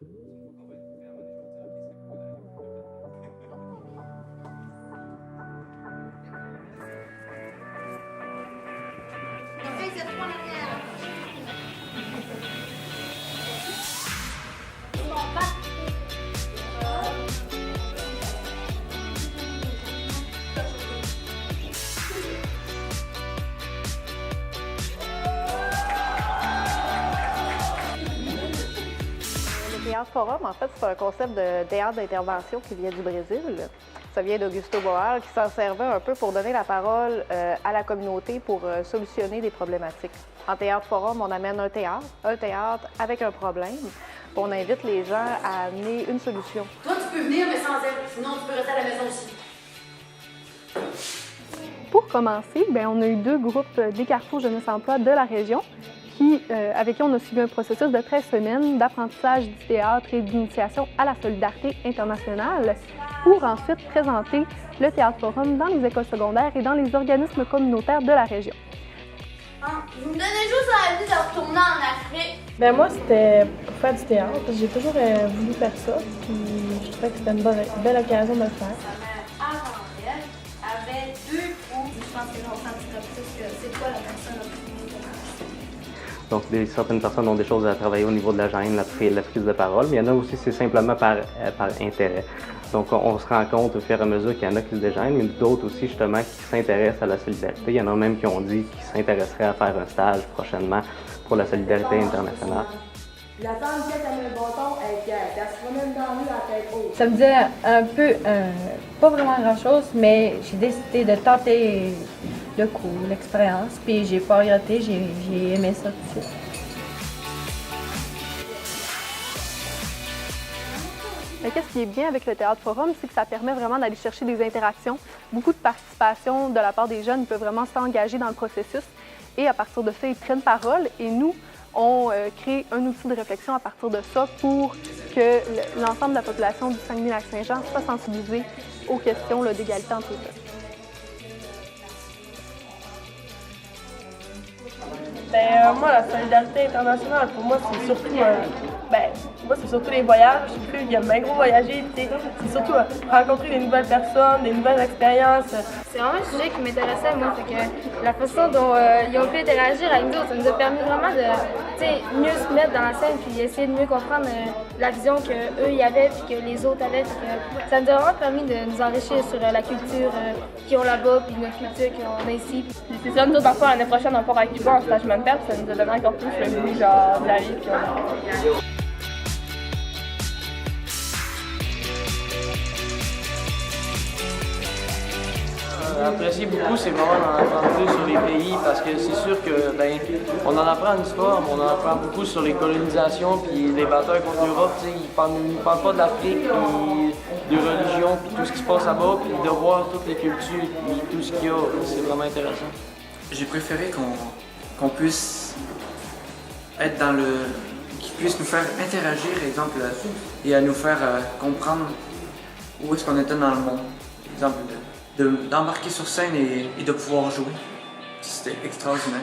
Le Théâtre Forum, en fait, c'est un concept de théâtre d'intervention qui vient du Brésil. Ça vient d'Augusto Boal, qui s'en servait un peu pour donner la parole à la communauté pour solutionner des problématiques. En Théâtre Forum, on amène un théâtre avec un problème. On invite les gens à amener une solution. Toi, tu peux venir, mais sans elle. Sinon, tu peux rester à la maison aussi. Pour commencer, on a eu 2 groupes des Carrefours Jeunesse Emploi de la région avec qui on a suivi un processus de 13 semaines d'apprentissage du théâtre et d'initiation à la solidarité internationale pour ensuite présenter le Théâtre Forum dans les écoles secondaires et dans les organismes communautaires de la région. Vous me donnez juste envie de retourner en Afrique. Moi, c'était pour faire du théâtre. J'ai toujours voulu faire ça, puis je trouvais que c'était une belle occasion de le faire. Avant elle, avait 2 coups. Je pense que j'en sentirais plus que c'est quoi la personne la plus importante. Donc, certaines personnes ont des choses à travailler au niveau de la gêne, la prise de parole, mais il y en a aussi, c'est simplement par intérêt. Donc, on se rend compte au fur et à mesure qu'il y en a qui se dégênent, mais d'autres aussi, justement, qui s'intéressent à la solidarité. Il y en a même qui ont dit qu'ils s'intéresseraient à faire un stage prochainement pour la solidarité internationale. La femme qui a le bâton, elle se promène dans la rue à tête haute. Ça me disait un peu, pas vraiment grand-chose, mais j'ai décidé de tenter le coup, l'expérience, puis j'ai pas regretté, j'ai aimé ça tout de suite. Mais qu'est-ce qui est bien avec le Théâtre Forum, c'est que ça permet vraiment d'aller chercher des interactions, beaucoup de participation de la part des jeunes, ils peuvent vraiment s'engager dans le processus et à partir de ça, ils prennent parole et nous, on crée un outil de réflexion à partir de ça pour que l'ensemble de la population du Saguenay-Lac-Saint-Jean soit sensibilisée aux questions d'égalité entre les peuples. Moi, la solidarité internationale, pour moi, c'est surtout, c'est surtout les voyages. J'aime bien gros voyager, c'est surtout rencontrer des nouvelles personnes, des nouvelles expériences. C'est vraiment un sujet qui m'intéressait, moi, fait que la façon dont ils ont pu interagir avec nous, ça nous a permis vraiment de mieux se mettre dans la scène puis essayer de mieux comprendre la vision qu'eux y avaient puis que les autres avaient. Que ça nous a vraiment permis de nous enrichir sur la culture qu'ils ont là-bas puis notre culture qu'on a ici. C'est ça, nous autres, parfois, l'année prochaine, on part avec Cuba en stage mental, ça nous a donné encore plus le goût d'aller. Apprécié beaucoup, c'est vraiment d'en apprendre plus sur les pays parce que c'est sûr que on en apprend en histoire, mais on en apprend beaucoup sur les colonisations puis les batailles contre l'Europe. Ils ne parlent pas de l'Afrique, puis de religion, puis tout ce qui se passe là-bas, puis de voir toutes les cultures, puis tout ce qu'il y a, c'est vraiment intéressant. J'ai préféré qu'on puisse être dans le... qu'ils puissent nous faire interagir, exemple, et à nous faire comprendre où est-ce qu'on était dans le monde. Exemple, d'embarquer sur scène et de pouvoir jouer. C'était extraordinaire.